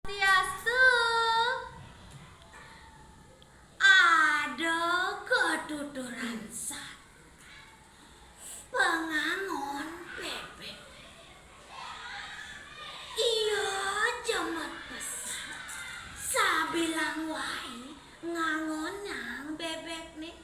Swastiastu. Ada ketuturan sat pengangon bebek. Iya jemet pesan sabilang wae ngangon nang bebek nih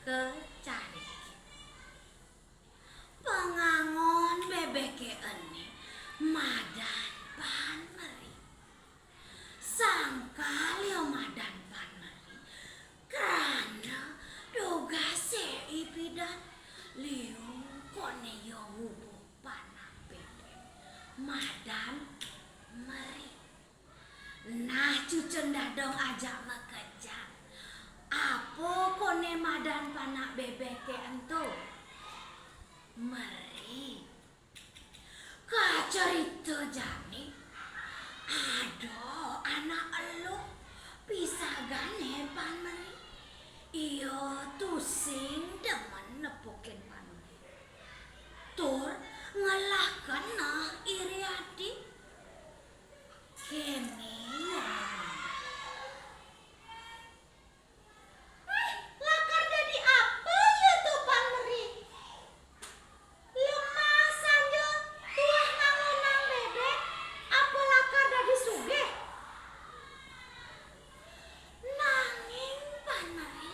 ke cari. Pengangon bebek ene madan panmeri. Sangkal yo madan panmeri. Karena doga seipidan liu kone yo hubuk panah bebek madan meri. Nah cucen dadong aja mekejar. Apa kone madan panah bebek ento? Meri kacarita jani aduh anak elu pisagane panmeri. Iyo tusing demen nepukin panmeri. Tur ngelahkan nah iri hati. Kene lakar jadi apa ya tuh panmeri? Lemah saja tuah ngangonang bebek apa lakar dari sugih? Nanging panmeri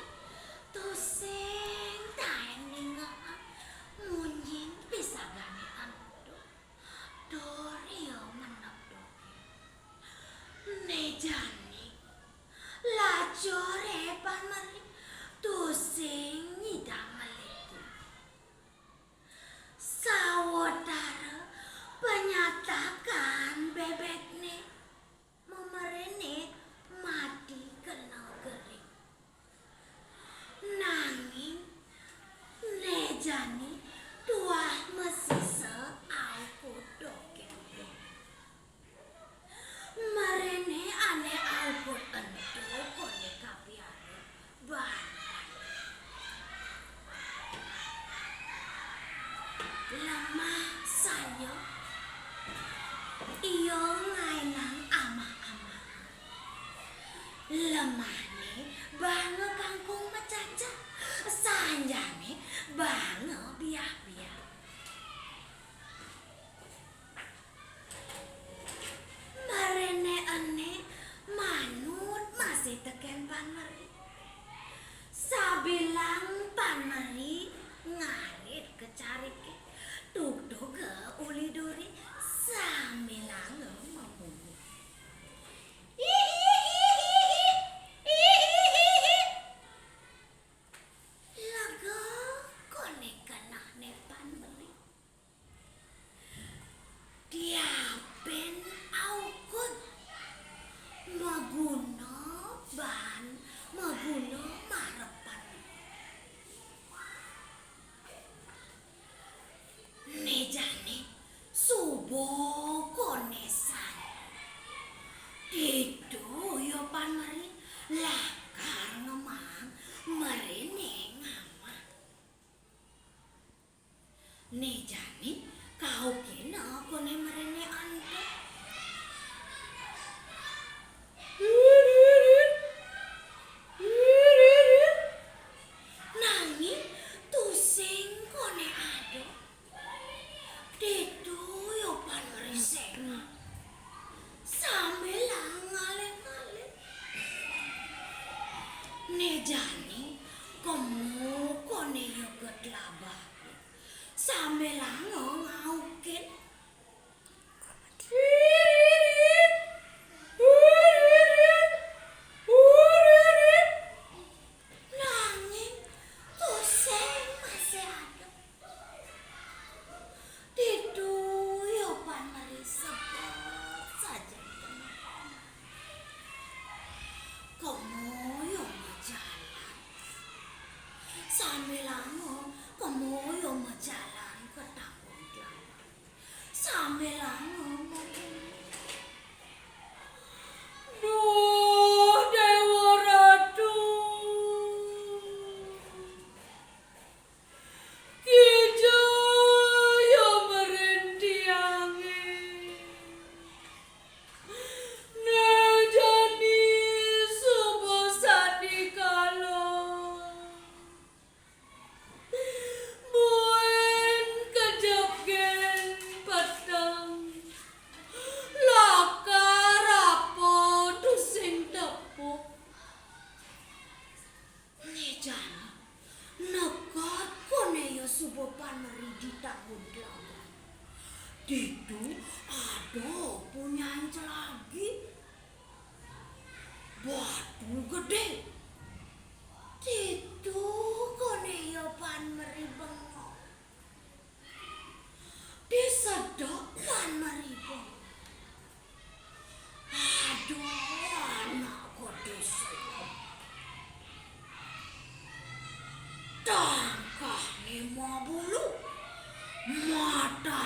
tusing taen ninggal munjing pisagane antu dorio menepdoke. Nejani lajore panmeri tusing nyidang meliti. Sawetara penyatakan bebek nih memerene mati kena gering. Nanging nejani tuah mesise au kudoke. Marene ane au kut ento kone kapiare bandan. Lemah sayo iyo ngainang amah-amah. Lemahne bange kangkung mecaca, sanjane bange biah-biah. Marene ene manut masih teken panmeri. Sabilang panmeri ngarit kecarike dugdoga uli duri samilang memumi.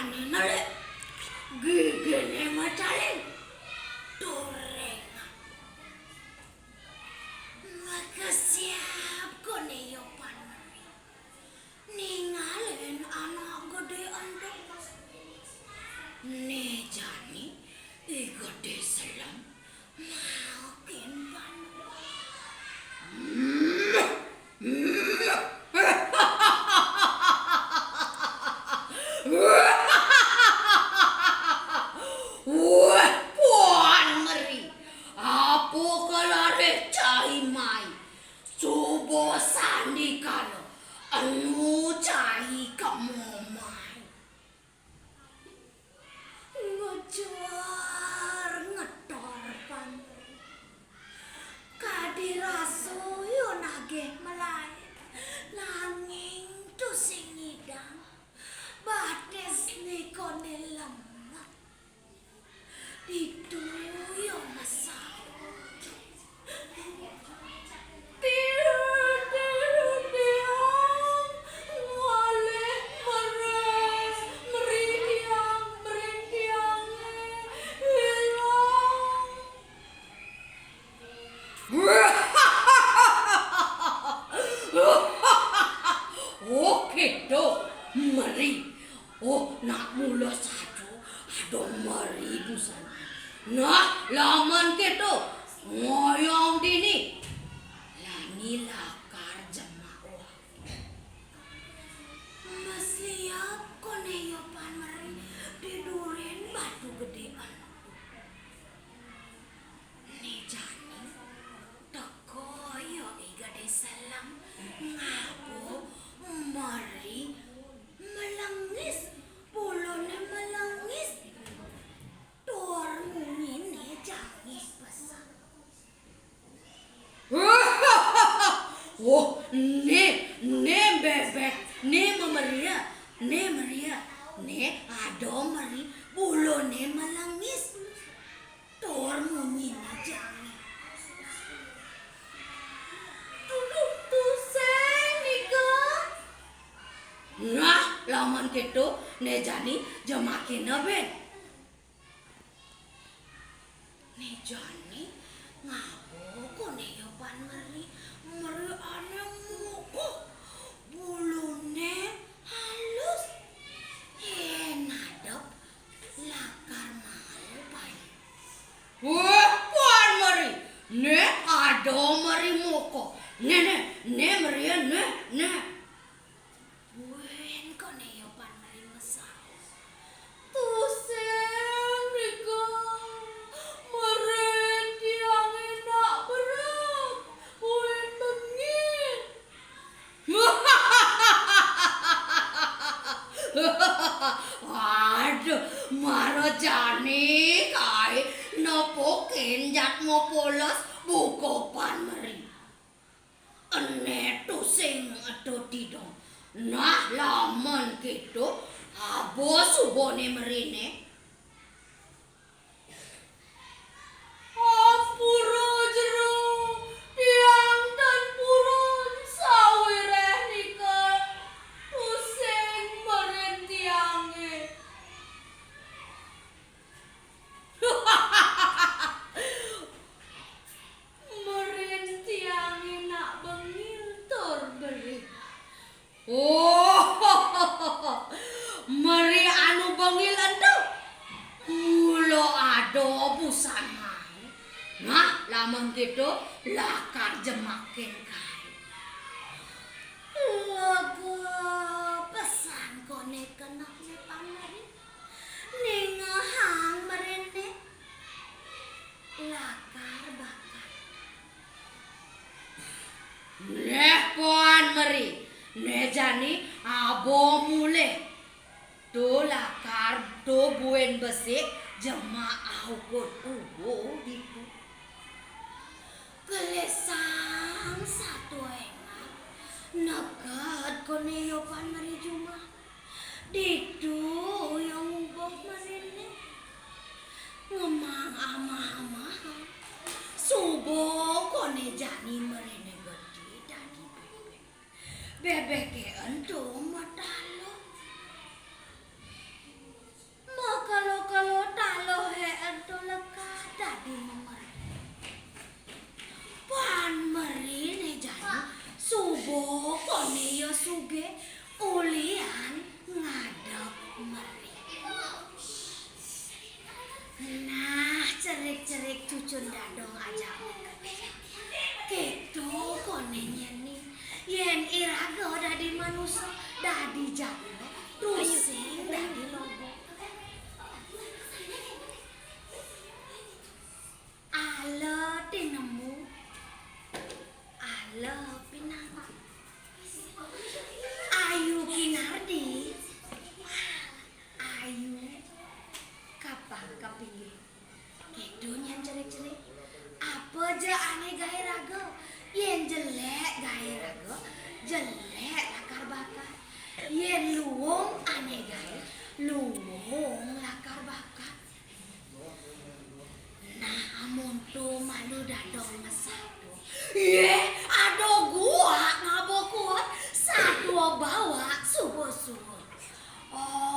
jane nale gigene macalin dorengan maka siap kone yo panmeri ningalin anak gedean dong nih jani gede selam makin panmeri Wah, puan meri. Apo kalare cai mai. Subo sandi kano. Anu cai kamomai. Ngejar ngetor pan. Kadiraso yo nageh melai. Nanging tu sing ngidang. Bates ni kone lemah. Itu yo masak. Oke do, meri. Oh, nak mula satu. Aduh meri busan. Nah, laman keto. Ngoyong dini. Lani lakar jemaah. Mas liap kone yo pan meri tidurin batu gedean. Nih jani teko yo gade salam ngapo mari melangis pulone melangis tor ngine jangis pesan. Oh, ne bebek, ne Maria, ne ado mari pulone melangis tor ngine jangis. Nah, laman keto ne jani jemakin ben. Ne jani ngabo kone yo pan meri ane muko bulune halus nadap lakar mahal pai. Wah, pan meri ne ado meri muko ne meri ne buen kone yo pan meri mesah. Tuseng riko meren tiang enak berat buen bengin. Aduh, maro jani kai nopo kenjat mo polos buko pan meri. Ene tuseng atau tidak. Nah, laman gitu, abo subone merine. Puro jero, tiang dan purun sawireh nikah, pusing meren tiange. Meren tiange nak bengil tor beri. Oh, meri anu bengil endo. Mulo ado busan mai. Nah, laman gitu lakar jemakin kai. Lagu pesan kone kena pan meri. Ninga hang merene. Lakar bakar. Neh puan meri. Ne jani abo mule. Do lakar do buen besik jemaah ukut ubo gitu. Kelesang satu engat. Nakat kone yo pan meri juma. Ditu yang ubok manene. Ngemang amah-amah. Subo kone jani merene gede dadi bebek. Bebek ento matalo. cerik-cerik cucun dadong aja kedo konenya nih yen iraga dadi manusia dadi jago rusing dadi lobo ala tinemu ala pinapa ayu kinardi ayu kapan kepinggir kedonya cerik-cerik apa aja aneh gaya raga yen jelek gaya raga jelek lakar bakar yen luwung aneh gaya luwung lakar bakar nah amun tuh malu dadong mesado ado gua ngabo kuat satu bawa subuh-subuh oh